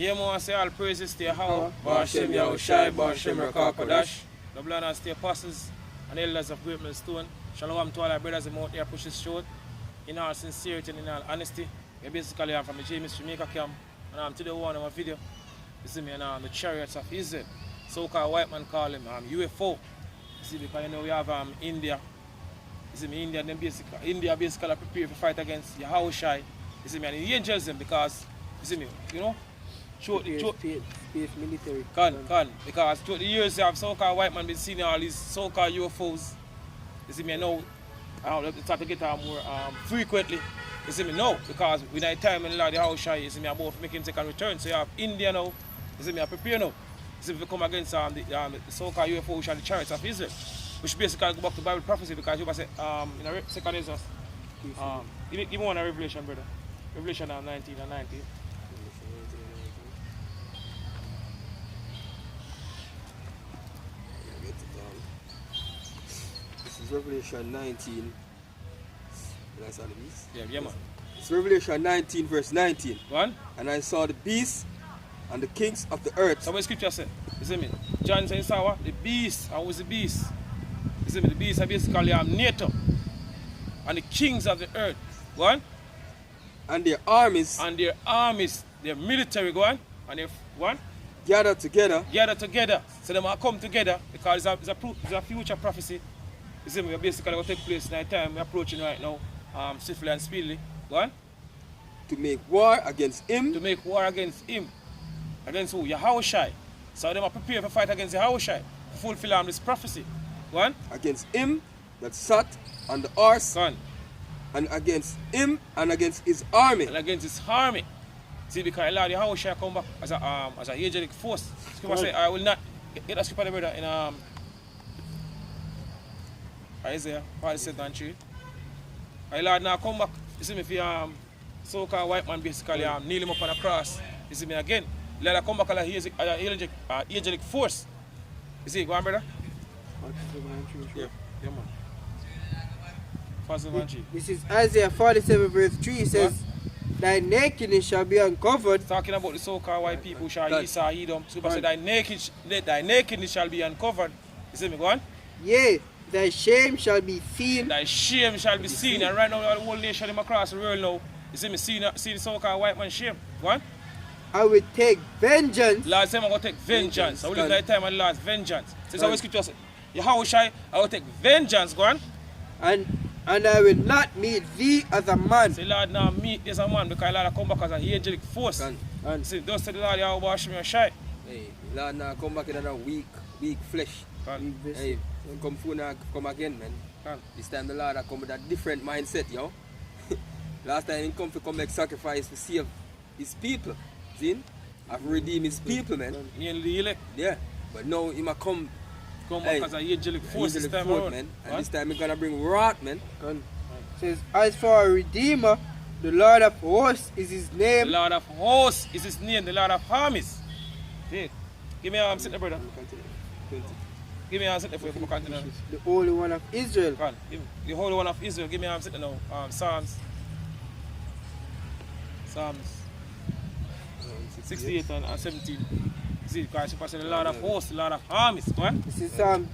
Yeah, man, say all praises to Yahweh. Bashem Yahawashi, Bashem Rakakadash. The blood and the apostles and elders of Great Millstone. Shalom to all our brothers and out there push this short. In all sincerity and in all honesty. We basically I'm from the Jamaica camp. And I'm today one of my video. You see me and the chariots of Heathen. So-called white man call him UFO. You see, because you know we have India. You see me, India basically prepare to fight against Yahawashi. You see me, and the angels them because you see me, you know? Space military. Because through the years you have so-called white man been seeing all these so-called UFOs. You see me, now I start to get more frequently. You see me, no, because with that time in Lord Yahawashi, you see me, I'm about to make him take a return. So you have India now, you see me, I prepare now. You see me, we come against the so-called UFO, which are the chariots of Israel. Which basically go back to Bible prophecy because you say, in a second is us. Give me one a Revelation, brother. Revelation 19 and 19. This is Revelation 19. Did I saw the beast? Yeah, man. It's Revelation 19, verse 19. Go on. And I saw the beast and the kings of the earth. So what scripture say? You see me? John says, the beast, and who's the beast? You see me? The beast are basically NATO and the kings of the earth. Go on. And their armies. And their armies, their military, go on. And their one. Gather together. So they might come together because it's a future prophecy. You see me? We're basically going to take place in that time. We're approaching right now. Swiftly and speedily. Go on. To make war against him. To make war against him. Against who? Yahawashi. So they are prepared to fight against Yahawashi. To fulfill this prophecy. Go on. Against him that sat on the horse. Go on. And against him and against his army. And against his army. See, because Lord Yahawashi come back as an angelic force. Scripture say, I will not get a scripture brother in Isaiah 47:3. I Lord now come back. You see me for so-called white man basically kneel him up on a cross. You see me again. Lord come back as an angelic force. You see, go on brother? Yeah, man. 47:3. This is Isaiah 47 verse 3. It says, thy nakedness shall be uncovered. Talking about the so-called white people shall Esau, Edom. So say thy nakedness shall be uncovered. You see me, go on? Yea, thy shame shall be seen. Thy shame shall be seen. And right now the whole nation them across the world now. You see me, see the so-called white man shame. Go on? I will take vengeance. Lord said I'm going to take vengeance. I will live that time and Lord's vengeance. Says our scripture says, Yahawashi, I will take vengeance. Go on? And I will not meet thee as a man. Say, Lord, now meet as a man because Lord come back as an angelic force. And see, those say the Lord Yahawashi shy. Hey, Lord now come back in another weak flesh. Hey, come again, man. This time the Lord come with a different mindset, yo. Last time he come make sacrifice to save his people. See? I've redeemed his people, man. Yeah. But now he might come back as an angelic force this time around. Man. And this time he's gonna bring wrath, man. Says, as for a redeemer, the Lord of hosts is his name. The Lord of hosts is his name, the Lord of armies. See? Give me a sit there, brother. Give me a sit there for you continue. The Holy One of Israel. The Holy One of Israel. Give me a sit there now. Psalms 68 and 17. See, because you say the Lord of hosts, the Lord of armies. Go on. This is Psalm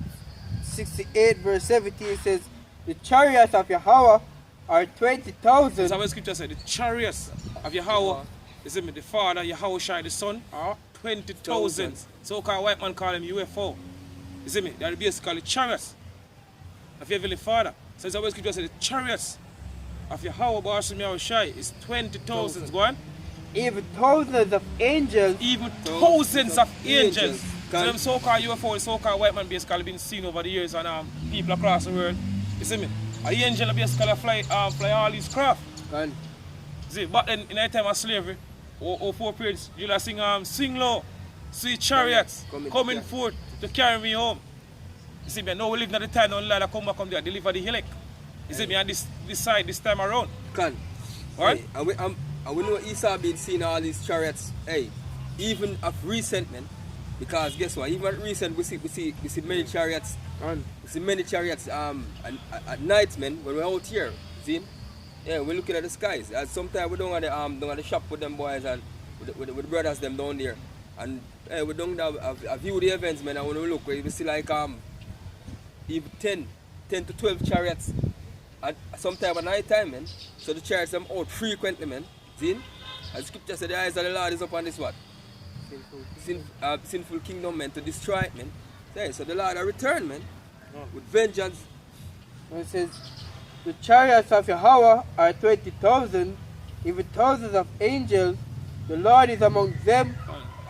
68 verse 17. It says, the chariots of Yahweh are 20,000. That's how the scripture says. The chariots of Yahweh, you see me, the Father, Yahawashi, the Son, are 20,000. So-called white man call them UFO. You see me? They are basically chariots of your Heavenly Father. So that's how the scripture says. The chariots of Yahweh, Bashem Yahawashi, is 20,000. Go on. Even thousands of angels. Even thousands of angels. So them so-called UFO, so-called white man basically been seen over the years and people across the world. You see me? An angel basically fly all these craft. See, but then in that time of slavery, or four periods, you'll sing low, see chariots coming forth to carry me home. You see me? Now we live in the time now Lord come back there, deliver the hillock. You see me? And this side this time around. Right? Hey, and we know Esau been seeing all these chariots, hey, even of recent, man. Because guess what? Even recent we see many chariots. We see many chariots at night, man, when we're out here. See? Yeah, we're looking at the skies. Sometimes we don't have the shop with them boys and with the brothers them down there. And we don't have view the events, man. I want to look, we see like even 10 to 12 chariots at some time at night time, man. So the chariots them out frequently, man. See? As scripture said, the eyes of the Lord is upon this what? Sinful kingdom, man, to destroy it, man. So the Lord will return, man, with vengeance. And it says, the chariots of Yahweh are 20,000, even thousands of angels. The Lord is among them,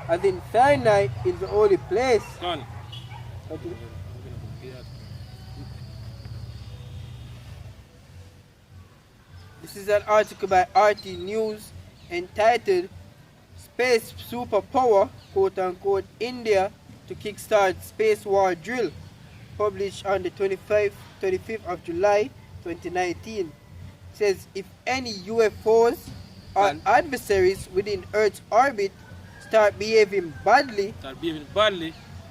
as in Sinai in the holy place. Okay. This is an article by RT News entitled Space Superpower, quote unquote, India to Kickstart Space War Drill, published on the 25th of July 2019. It says if any UFOs or adversaries within Earth's orbit start behaving badly,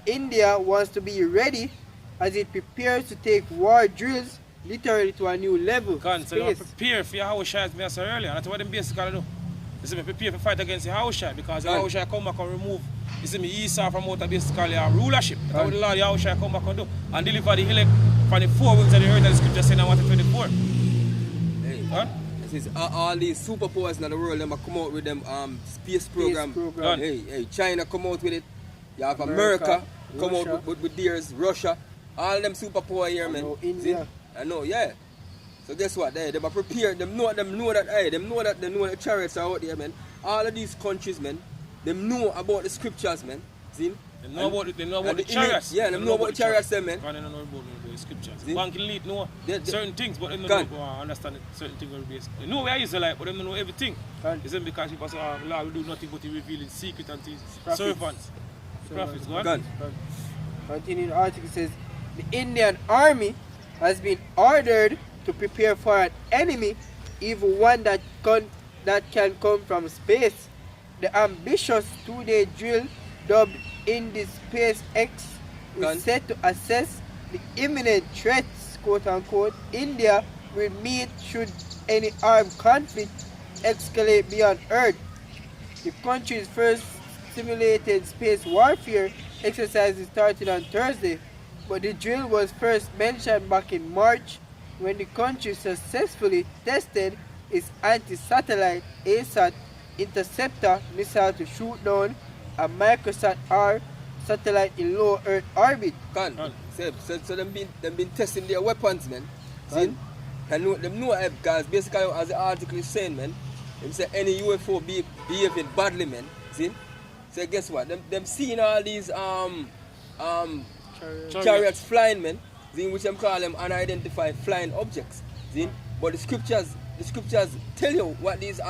India wants to be ready as it prepares to take war drills literally to a new level. So they prepare for Yahawashi, as I said earlier. That's what them basically do. They say prepare to fight against Yahawashi because Yahawashi come back and remove, you see me, Esau from out of basically a rulership. That's what the Lord Yahawashi come back and do. And deliver the elect from the four winds of the earth, and the scripture saying I want to 24. This is all these superpowers in the world, them come out with them space program. Hey, China come out with it. You have America come out with theirs, Russia. All them superpower here, man. India. I know, yeah. So guess what? They are prepared. They know the chariots are out there, man. All of these countries, man, they know about the scriptures, man. See? They know about the chariots. Yeah, they know about the chariots, man. They don't know about the scriptures. Bank elite know certain things, but they don't know understand certain things. They know we are Israelite, but they don't know everything. It's because people say, oh, Lord will do nothing but he reveal in secret unto his servants. Prophets, go on. Continuing the article says, the Indian army has been ordered to prepare for an enemy, even one that can come from space. The ambitious 2-day drill, dubbed Indy Space X, is set to assess the imminent threats, quote unquote, India will meet should any armed conflict escalate beyond Earth. The country's first simulated space warfare exercises started on Thursday, but the drill was first mentioned back in March when the country successfully tested its anti-satellite ASAT interceptor missile to shoot down a Microsat-R satellite in low Earth orbit. So them been testing their weapons, man. See? Them know because basically as the article is saying, man, them say any UFO behaving badly, man. See? So guess what? Them seeing all these chariots flying, man. See, which them call them unidentified flying objects. See? But the scriptures tell you what these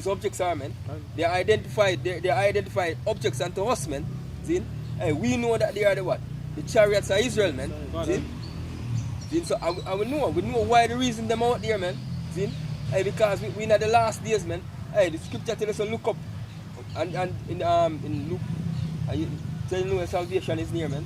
objects are, man. They're identified objects unto us, man. See? Hey, we know that they are the what? The chariots of Israel, man. See? So we know why the reason them out there, man. See? Hey, because we in the last days, man. Hey, the scripture tells us to look up and in Luke, tell you know salvation is near, man.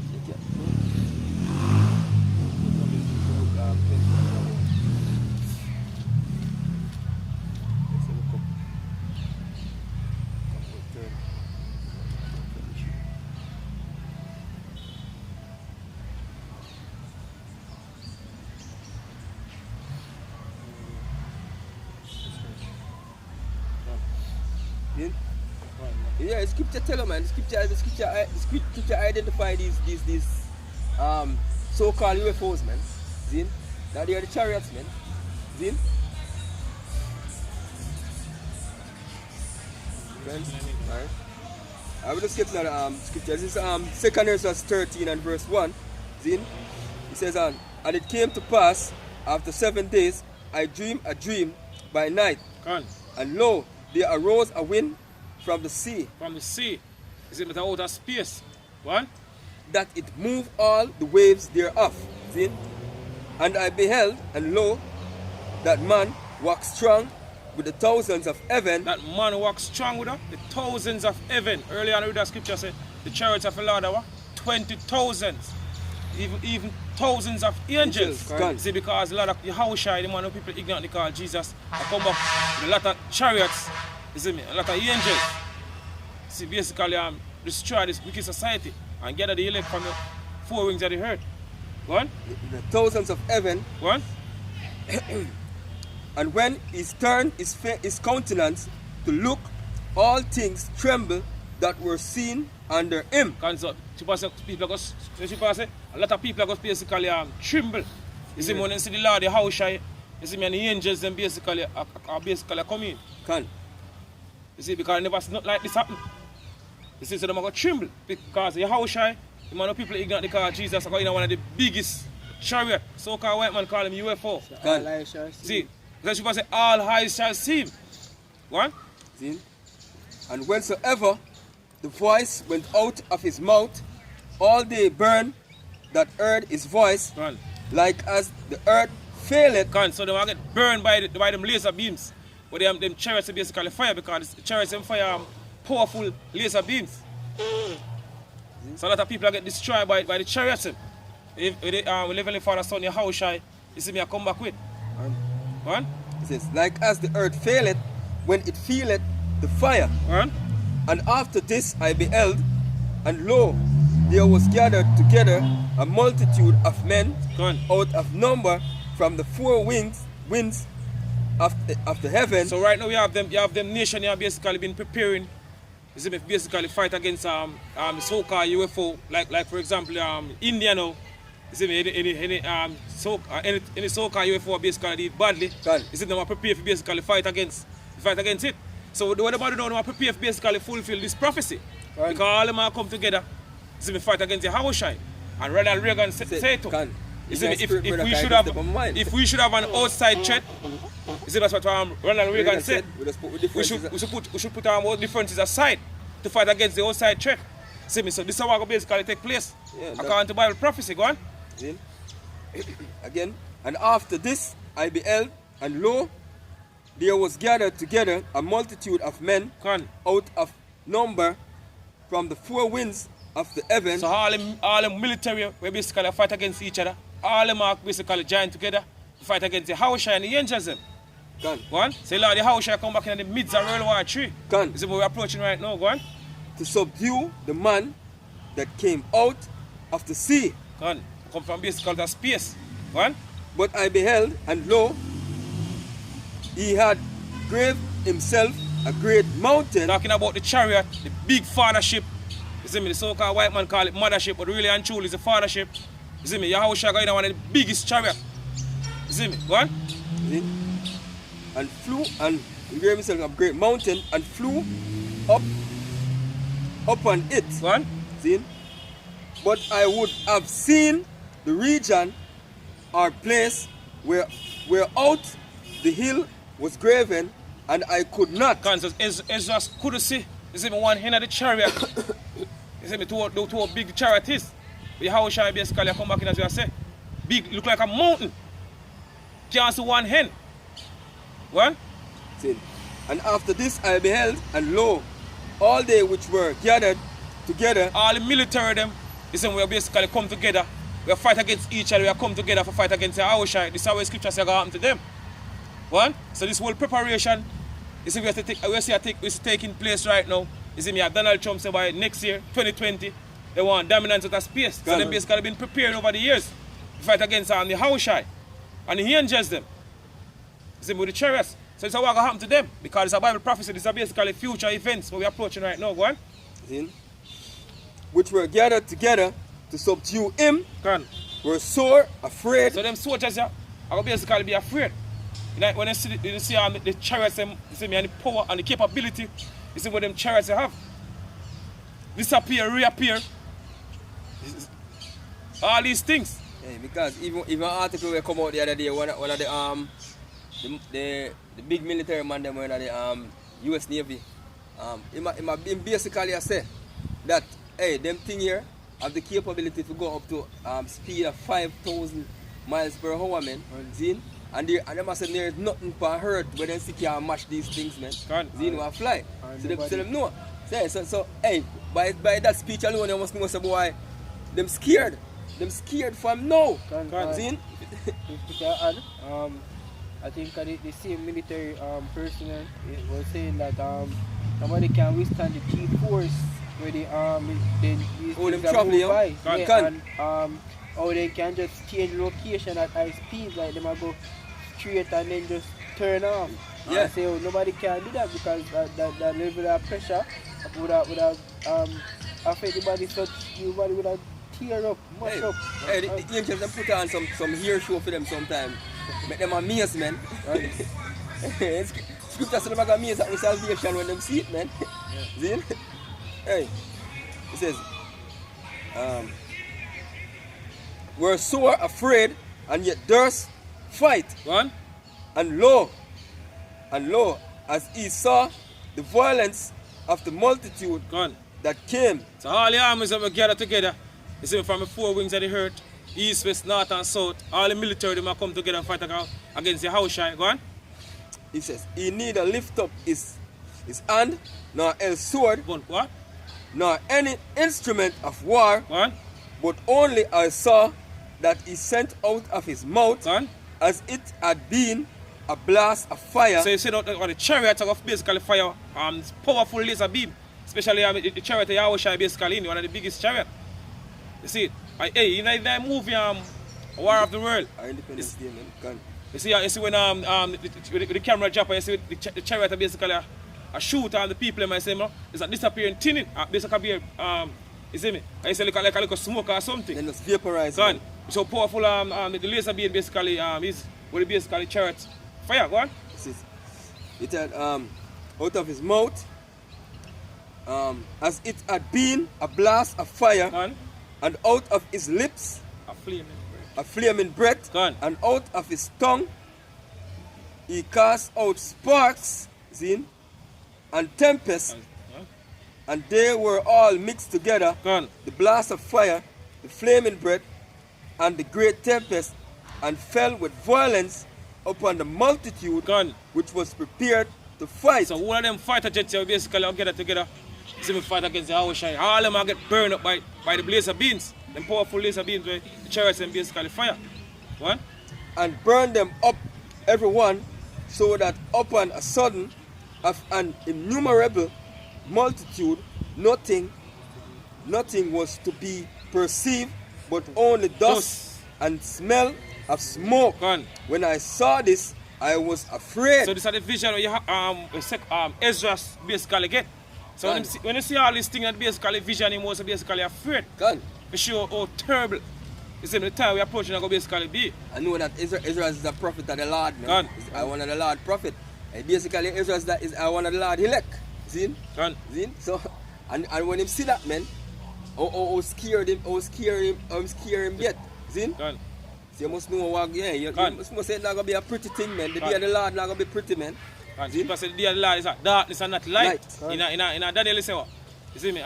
Yeah, scripture tell you, man. The scripture identify these so-called UFOs, man. See? That they are the chariots, man. See? Friends? Alright. I will just skip now the scripture. This is 2 Corinthians 13 and verse 1. See? It says, and it came to pass after 7 days, I dreamed a dream by night. And lo, there arose a wind from the sea. From the sea. Is it with outer space? What? That it moved all the waves thereof. See? And I beheld, and lo, that man walked strong with the thousands of heaven. That man walked strong with the thousands of heaven. Earlier on, the scripture said the chariots of the Lord are 20,000. Even thousands of angels. See, because a lot of Yahawashi, the man who people ignorantly call Jesus, I come back with a lot of chariots. You see me? A lot of angels. See, basically, destroy this wicked society and gather the elect from the four wings of the earth. Go on. The thousands of heaven. Go on. And when he turned his countenance to look, all things tremble that were seen under him. So, a lot of people are going to basically tremble. You see, when you see the Lord, the Yahawashi, you see me, and the angels them basically are coming. Can. You see, because never not like this happen. You see, so they're going to tremble because the Yahawashi, the man of people ignorant because Jesus is one of the biggest chariot. So-called white man call him UFO. Can. See, because you say all eyes shall see him. What? See? And whensoever the voice went out of his mouth, all they burn that heard his voice, like as the earth faileth. So they will get burned by them laser beams. But them chariots are basically fire because the chariots and fire powerful laser beams. So a lot of people get destroyed by the chariots. We live in the Father, Son, Yahawashi, you see me I come back with. What? It says, like as the earth faileth when it feeleth the fire. And after this I beheld, and lo, there was gathered together a multitude of men out of number from the four winds of the heaven. So right now you have them nation here basically been preparing. You see me basically fight against so-called UFO, like for example India now. You see me any so-called UFO basically did badly. You see them are prepared to basically fight against it. So what about now? They are prepared to basically fulfill this prophecy. Because all of them are come together. You see me fight against the Yahawashi. And Ronald Reagan say it too. You see me, if we should have an outside threat, you see that's what Ronald Reagan said. We should put our differences aside to fight against the outside threat. See me, so this is how basically take place. According to Bible prophecy, go on. Again, and after this I beheld, and lo, there was gathered together a multitude of men out of number from the four winds of the heaven. So all them military we basically fight against each other. All them are basically joined together to fight against the Yahawashi and the angels them. Go on. So Lord, the Yahawashi come back in the midst of World War III. This is what we're approaching right now. Go on. To subdue the man that came out of the sea. Come from basically the space. Go on. But I beheld, and lo, he had graved himself a great mountain. Talking about the chariot, the big fathership. You see me, the so-called white man call it mothership, but really and truly it's a fathership. You see me, Yahawashi got in one of the biggest chariot. You see me, go on. And flew, and he gave himself a great mountain, and flew up on it. Go on. See? But I would have seen the region or place where out the hill was graven, and I could not. So Ezra couldn't see. You see me, one end of the chariot. You see me, two big chariot is. Yahawashi basically come back in as you say. Big, look like a mountain. Can't see one hand. What? See? And after this I beheld, and lo, all they which were gathered together. All the military them, you see, we basically come together. We fight against each other, we come together for fight against the Yahawashi. This is how the scripture says happen to them. One, so this whole preparation, you see, it's taking place right now. You see, me have Donald Trump say by next year, 2020, they want dominance of the space. So them basically been preparing over the years to fight against the Yahawashi and the angels them. You see, with the chariots. So this is what will happen to them because it's a Bible prophecy. These are basically future events what we're approaching right now. Go on. Which were gathered together to subdue him, were sore afraid. So them soldiers are basically be afraid. You know, when you see the chariots, you see me, and the power and the capability, you see what them chariots have. Disappear, reappear. All these things. Yeah, because even an article will come out the other day, one of the big military man them in the US Navy. Him basically say that hey, them thing here have the capability to go up to speed of 5,000 miles per hour, man. And they must say there is nothing per earth where they can match these things, man. Zin will fly. So they tell them no. So hey, by that speech alone, they must know say boy, them scared. Them scared from now. Zin? I think the same military personnel was saying that nobody can withstand the G-force where these Oh, them things are traveling, moved by. yeah? Yeah, and how they can just change location at high speed, like them go straight and then just turn off. Yeah. I say, oh, nobody can do that because that level of pressure would have affect the body, such your body would have tear up, mush Hey, up. hey, the angels them put on some hair show for them sometime. Make them amaze, man. Scripture says them are amazed at salvation when them see it, man. See it? Hey, it says, we're sore afraid and yet durst fight. One. And lo, as he saw the violence of the multitude Gone. that came. So all the armies that we gather together, you see from the four wings of the earth, east, west, north and south, all the military them come together and fight against Yahawashi. Go on. He says, he neither lift up his hand, nor else sword, Go on. What? nor any instrument of war, Go on. but only I saw that he sent out of his mouth, Go on. as it had been a blast of fire. So you see that the chariot of basically fire powerful laser beam. Especially the chariot of Yahawashi basically one of the biggest chariot. You see it? Hey, you know that movie War of the World. Independence Day, man. Gone. You see when the camera drop, you see the chariot basically a shoot on the people and I say, it's a disappearing tinning. Basically you see me? I say like a little smoke or something. Then it's vaporized. Gone. So powerful the laser beam basically is what basically chariot fire. Go on. It had out of his mouth, as it had been a blast of fire, Gone. and out of his lips A a flaming breath, Gone. and out of his tongue he cast out sparks, see, and tempests, and they were all mixed together. Gone. The blast of fire, the flaming breath, and the great tempest, and fell with violence upon the multitude, Gone. which was prepared to fight. So one of them fighter jets here basically all get together. See me fight against the Yahawashi. All of them get burned up by the laser beams. Them powerful laser beams where the chariots and basically fire. One. And burn them up, every one, so that upon a sudden of an innumerable multitude, nothing was to be perceived, but only dust and smell of smoke. Gone. When I saw this, I was afraid. So this is the vision where you Ezra's basically get. So when you see all these things, that basically vision, he was basically afraid. Gone. To show how terrible. You see, the time we approaching, it's going to basically be. I know that Ezra is the prophet of the Lord, man. Gone. He's one of the Lord prophet. And basically, Ezra is one of the Lord elect. See? Gone. See? So, and when him see that, man, how scared him get. See? Gone. So you must know what, yeah, you must say it's not going to be a pretty thing, man. The day of the Lord not going to be pretty, man. See? Because the day of the Lord is darkness and not light. In Daniel, you say what? You see me?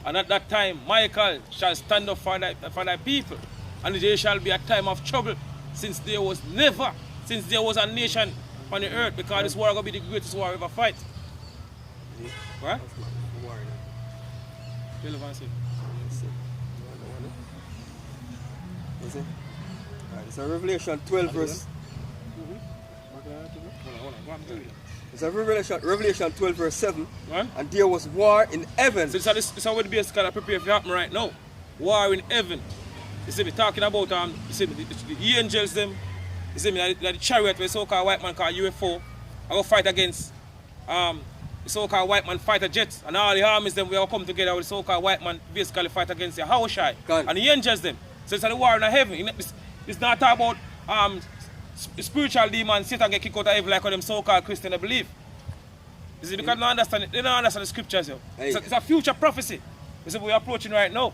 And at that time, Michael shall stand up for thy people. And there shall be a time of trouble, since there was a nation on the earth, because this war is going to be the greatest war ever fight. Right? So Revelation 12 verse. So Revelation 12 verse 7. Right? And there was war in heaven. So this is what the base kind of prepare for happen right now. War in heaven. You see me talking about you see me, the angels them. You see me like the chariot where so-called white man called UFO. I go fight against the so-called white man fighter jets, and all the armies them we all come together with the so-called white man basically fight against the Yahawashi and the angels them. So it's a war in heaven. It's not about spiritual demons, Satan get kicked out of heaven like how them so-called Christians believe. You see, because they don't understand the scriptures. Hey. It's a future prophecy. This is what we're approaching right now.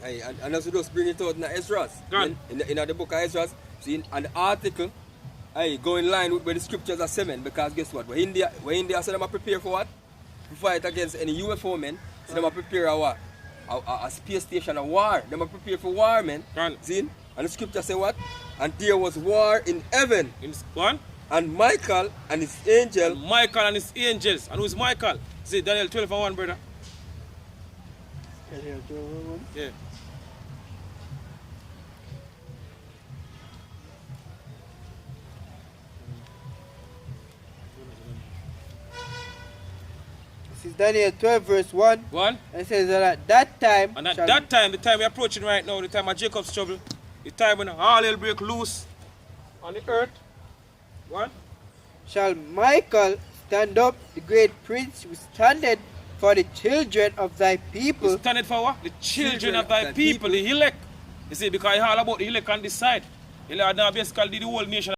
Hey, and also just bring it out in Ezra. In the book of Ezra, see, and the article, hey, go in line with where the scriptures are saying, because guess what? Where India said them are prepare for what? To fight against any UFO men. So them are prepare a what? A space station, a war. Them are prepare for war, man. See? And the scripture say what? And there was war in heaven. In what? And Michael and his angel. And Michael and his angels. And who's Michael? See Daniel 12:1, brother. Daniel 12:1? Yeah. Daniel 12 verse 1. 1. It says that at that time. And at that time, the time we're approaching right now, the time of Jacob's trouble, the time when all hell break loose on the earth. 1. Shall Michael stand up, the great prince who standeth for the children of thy people. He standeth for what? The children of thy people, the elect. You see, because it's all about the elect on this side. He now basically the whole nation.